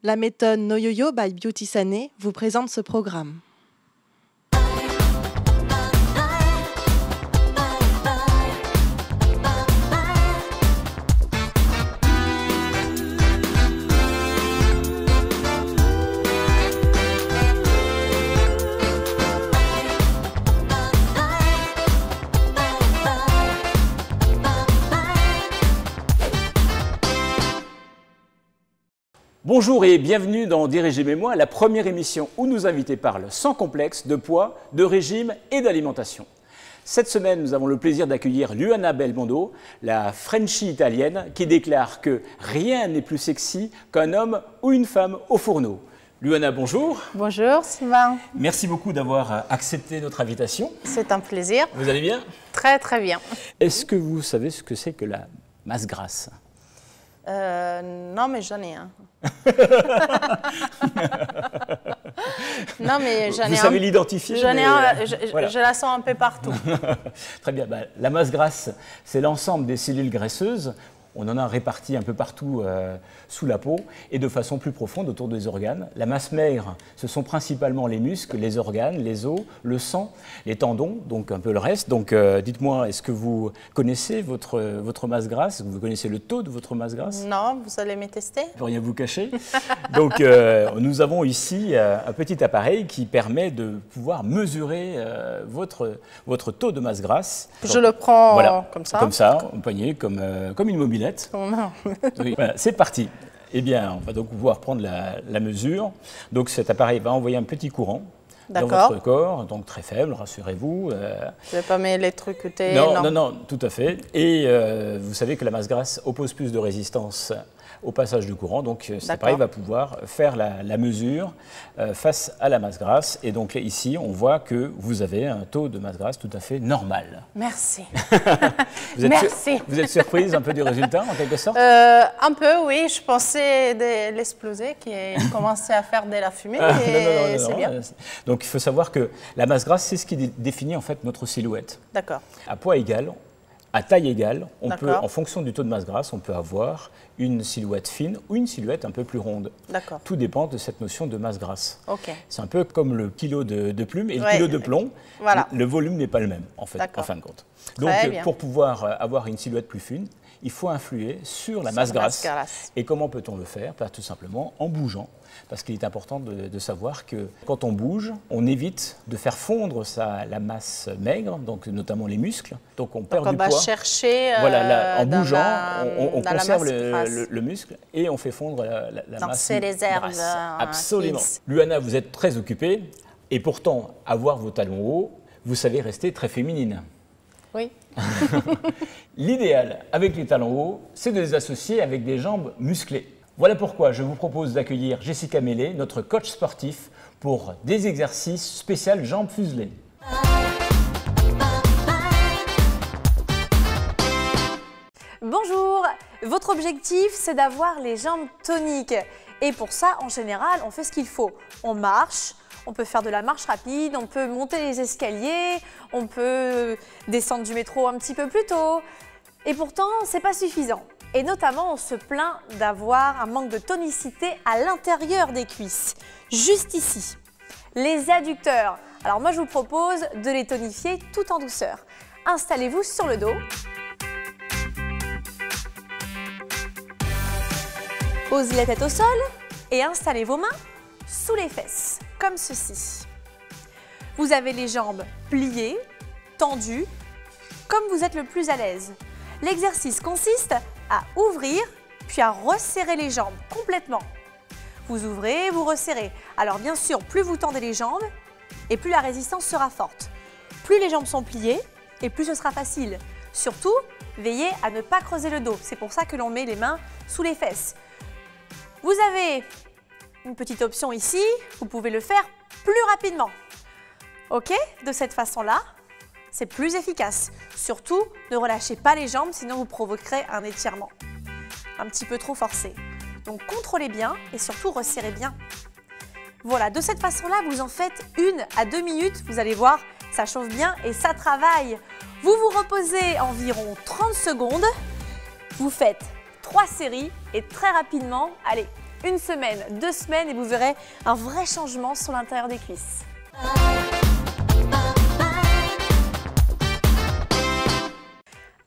La méthode No Yo-Yo by Beauty Sané vous présente ce programme. Bonjour et bienvenue dans Dirigez-moi, la première émission où nos invités parlent sans complexe de poids, de régime et d'alimentation. Cette semaine, nous avons le plaisir d'accueillir Luana Belmondo, la Frenchie italienne, qui déclare que rien n'est plus sexy qu'un homme ou une femme au fourneau. Luana, bonjour. Bonjour Sylvain. Merci beaucoup d'avoir accepté notre invitation. C'est un plaisir. Vous allez bien? Très très bien. Est-ce que vous savez ce que c'est que la masse grasse? Non, mais j'en ai un. Non, mais j'en ai un. Vous savez l'identifier? J'en ai un, voilà. Je la sens un peu partout. Très bien. La masse grasse, c'est l'ensemble des cellules graisseuses. On en a réparti un peu partout sous la peau et de façon plus profonde autour des organes. La masse maigre, ce sont principalement les muscles, les organes, les os, le sang, les tendons, donc un peu le reste. Donc dites-moi, est-ce que vous connaissez votre masse grasse? Vous connaissez le taux de votre masse grasse? Non, vous allez me tester? Je ne peux rien vous cacher. Donc nous avons ici un petit appareil qui permet de pouvoir mesurer votre taux de masse grasse. Je le prends voilà, comme ça? Comme ça, au poignet, comme une mobilette. Oui, voilà, c'est parti. Eh bien, on va donc pouvoir prendre la mesure. Donc cet appareil va envoyer un petit courant dans votre corps, donc très faible, rassurez-vous. Je ne vais pas m'électrocuter. Non, tout à fait. Et vous savez que la masse grasse oppose plus de résistance au passage du courant, donc cet appareil va pouvoir faire la mesure face à la masse grasse. Et donc ici, on voit que vous avez un taux de masse grasse tout à fait normal. Merci. Merci. Vous êtes surprise un peu du résultat, en quelque sorte? Un peu, oui. Je pensais de l'exploser, qui commençait à faire de la fumée, et c'est bien. Donc il faut savoir que la masse grasse, c'est ce qui définit en fait notre silhouette. D'accord. À poids égal, à taille égale, on peut, en fonction du taux de masse grasse, on peut avoir une silhouette fine ou une silhouette un peu plus ronde. D'accord. Tout dépend de cette notion de masse grasse. Okay. C'est un peu comme le kilo de plume et le kilo de plomb. Voilà. Le volume n'est pas le même, en fait, en fin de compte. Donc, pour pouvoir avoir une silhouette plus fine, il faut influer sur la masse grasse. Et comment peut-on le faire? Tout simplement en bougeant. Parce qu'il est important de savoir que quand on bouge, on évite de faire fondre la masse maigre, donc notamment les muscles. Donc on perd du poids. On va chercher voilà, en bougeant, on conserve le muscle et on fait fondre la masse les réserves grasse. Absolument. Luana, vous êtes très occupée et pourtant, avoir vos talons hauts, vous savez rester très féminine. Oui. L'idéal avec les talons hauts, c'est de les associer avec des jambes musclées. Voilà pourquoi je vous propose d'accueillir Jessica Mellet, notre coach sportif, pour des exercices spéciaux jambes fuselées. Bonjour, votre objectif c'est d'avoir les jambes toniques et pour ça en général on fait ce qu'il faut. On marche, on peut faire de la marche rapide, on peut monter les escaliers, on peut descendre du métro un petit peu plus tôt et pourtant c'est pas suffisant. Et notamment, on se plaint d'avoir un manque de tonicité à l'intérieur des cuisses, juste ici. Les adducteurs. Alors moi, je vous propose de les tonifier tout en douceur. Installez-vous sur le dos. Posez la tête au sol et installez vos mains sous les fesses, comme ceci. Vous avez les jambes pliées, tendues, comme vous êtes le plus à l'aise. L'exercice consiste à ouvrir puis à resserrer les jambes complètement. Vous ouvrez, vous resserrez. Alors bien sûr, plus vous tendez les jambes et plus la résistance sera forte. Plus les jambes sont pliées et plus ce sera facile. Surtout, veillez à ne pas creuser le dos. C'est pour ça que l'on met les mains sous les fesses. Vous avez une petite option ici, vous pouvez le faire plus rapidement. Ok? De cette façon-là, c'est plus efficace. Surtout, ne relâchez pas les jambes, sinon vous provoquerez un étirement un petit peu trop forcé. Donc contrôlez bien et surtout resserrez bien. Voilà, de cette façon-là, vous en faites 1 à 2 minutes. Vous allez voir, ça chauffe bien et ça travaille. Vous vous reposez environ 30 secondes. Vous faites 3 séries et très rapidement, allez, 1 semaine, 2 semaines et vous verrez un vrai changement sur l'intérieur des cuisses.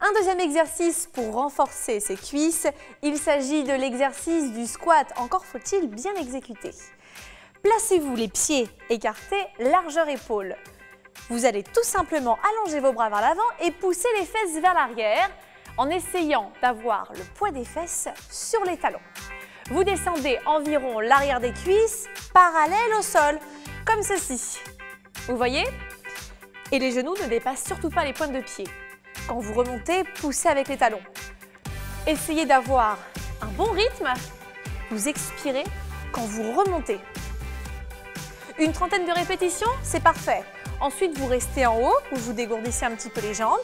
Un deuxième exercice pour renforcer ses cuisses, il s'agit de l'exercice du squat. Encore faut-il bien l'exécuter. Placez-vous les pieds écartés, largeur épaule. Vous allez tout simplement allonger vos bras vers l'avant et pousser les fesses vers l'arrière en essayant d'avoir le poids des fesses sur les talons. Vous descendez environ l'arrière des cuisses, parallèle au sol, comme ceci. Vous voyez? Et les genoux ne dépassent surtout pas les pointes de pied. Quand vous remontez, poussez avec les talons. Essayez d'avoir un bon rythme. Vous expirez quand vous remontez. Une trentaine de répétitions, c'est parfait. Ensuite, vous restez en haut, vous dégourdissez un petit peu les jambes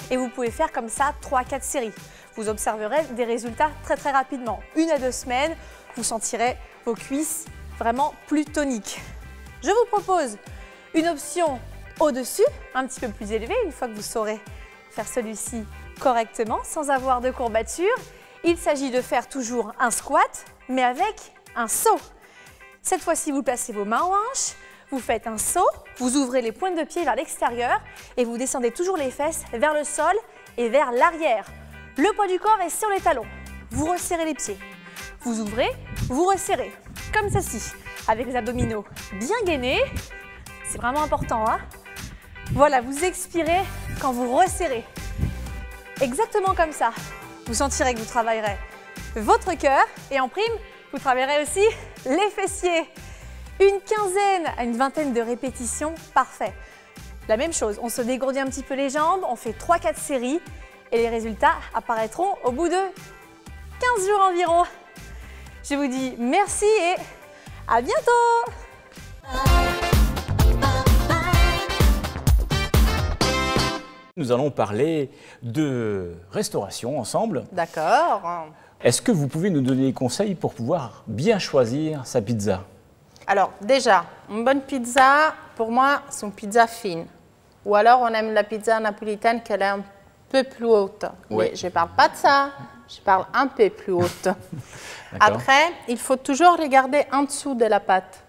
et vous pouvez faire comme ça 3-4 séries. Vous observerez des résultats très rapidement. 1 à 2 semaines, vous sentirez vos cuisses vraiment plus toniques. Je vous propose une option au-dessus, un petit peu plus élevée, une fois que vous saurez faire celui-ci correctement, sans avoir de courbature. Il s'agit de faire toujours un squat, mais avec un saut. Cette fois-ci, vous placez vos mains en hanches, vous faites un saut, vous ouvrez les pointes de pied vers l'extérieur et vous descendez toujours les fesses vers le sol et vers l'arrière. Le poids du corps est sur les talons. Vous resserrez les pieds. Vous ouvrez, vous resserrez, comme ceci, avec les abdominaux bien gainés. C'est vraiment important, hein? Voilà, vous expirez quand vous resserrez. Exactement comme ça. Vous sentirez que vous travaillerez votre cœur et en prime, vous travaillerez aussi les fessiers. Une quinzaine à une vingtaine de répétitions, parfait. La même chose, on se dégourdit un petit peu les jambes, on fait 3-4 séries et les résultats apparaîtront au bout de 15 jours environ. Je vous dis merci et à bientôt! Nous allons parler de restauration ensemble. D'accord. Est-ce que vous pouvez nous donner des conseils pour pouvoir bien choisir sa pizza? Alors déjà, une bonne pizza, pour moi, c'est une pizza fine. Ou alors on aime la pizza napolitaine qu'elle est un peu plus haute. Oui. Mais je ne parle pas de ça, je parle un peu plus haute. Après, il faut toujours regarder en dessous de la pâte.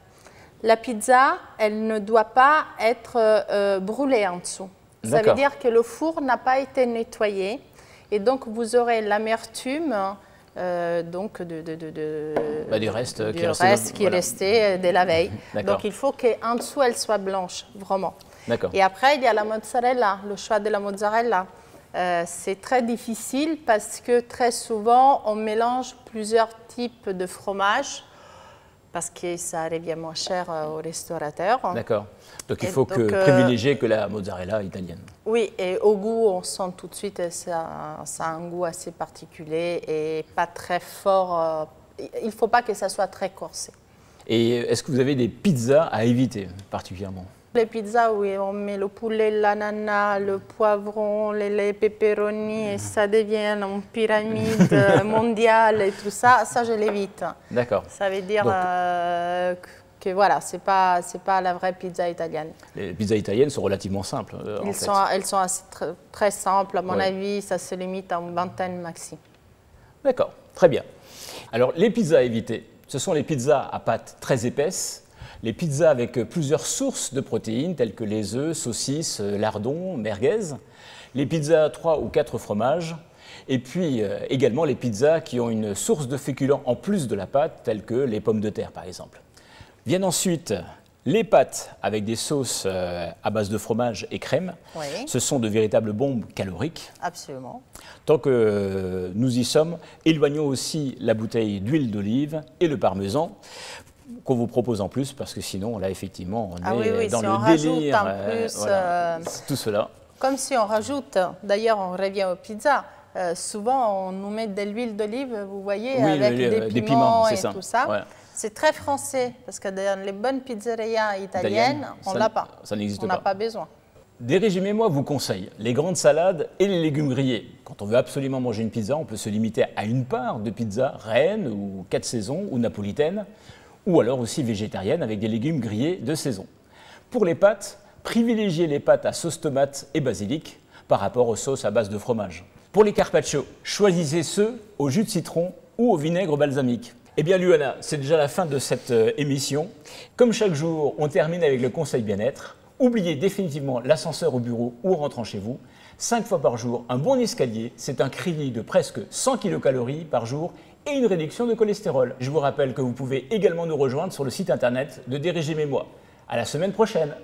La pizza, elle ne doit pas être brûlée en dessous. Ça veut dire que le four n'a pas été nettoyé et donc vous aurez l'amertume du reste qui est resté de la veille. Donc il faut qu'en dessous elle soit blanche, vraiment. Et après il y a la mozzarella, le choix de la mozzarella. C'est très difficile parce que très souvent on mélange plusieurs types de fromages parce que ça revient moins cher aux restaurateurs. D'accord. Donc il faut privilégier que la mozzarella italienne. Oui, et au goût, on sent tout de suite que ça a un goût assez particulier et pas très fort. Il ne faut pas que ça soit très corsé. Et est-ce que vous avez des pizzas à éviter particulièrement? Les pizzas où on met le poulet, l'ananas, le poivron, les pepperoni et ça devient une pyramide mondiale et tout ça, ça je l'évite. D'accord. Ça veut dire que voilà, c'est pas la vraie pizza italienne. Les pizzas italiennes sont relativement simples. Elles sont assez, très simples, à mon avis, ça se limite à une vingtaine maxi. D'accord, très bien. Alors les pizzas à éviter, ce sont les pizzas à pâte très épaisse. Les pizzas avec plusieurs sources de protéines telles que les œufs, saucisses, lardons, merguez. Les pizzas à 3 ou 4 fromages. Et puis également les pizzas qui ont une source de féculents en plus de la pâte telles que les pommes de terre par exemple. Viennent ensuite les pâtes avec des sauces à base de fromage et crème. Oui. Ce sont de véritables bombes caloriques. Absolument. Tant que nous y sommes, éloignons aussi la bouteille d'huile d'olive et le parmesan qu'on vous propose en plus, parce que sinon, là, effectivement, on est dans si le délire. Tout cela. Comme si on rajoute, d'ailleurs, on revient aux pizzas, souvent, on nous met de l'huile d'olive, vous voyez, avec des piments et tout ça. Ouais. C'est très français, parce que dans les bonnes pizzerias italiennes, on l'a pas. Ça n'existe pas. On n'a pas besoin. Des régimes et moi vous conseille les grandes salades et les légumes grillés. Quand on veut absolument manger une pizza, on peut se limiter à une part de pizza reine ou 4 saisons ou napolitaine, ou alors aussi végétarienne avec des légumes grillés de saison. Pour les pâtes, privilégiez les pâtes à sauce tomate et basilic par rapport aux sauces à base de fromage. Pour les carpaccio, choisissez ceux au jus de citron ou au vinaigre balsamique. Eh bien, Luana, c'est déjà la fin de cette émission. Comme chaque jour, on termine avec le conseil bien-être. Oubliez définitivement l'ascenseur au bureau ou en rentrant chez vous. 5 fois par jour, un bon escalier, c'est un crédit de presque 100 kcal par jour et une réduction de cholestérol. Je vous rappelle que vous pouvez également nous rejoindre sur le site internet de Des régimes et moi. À la semaine prochaine.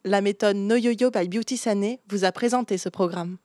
La méthode No Yo-Yo by Beauty Sané vous a présenté ce programme.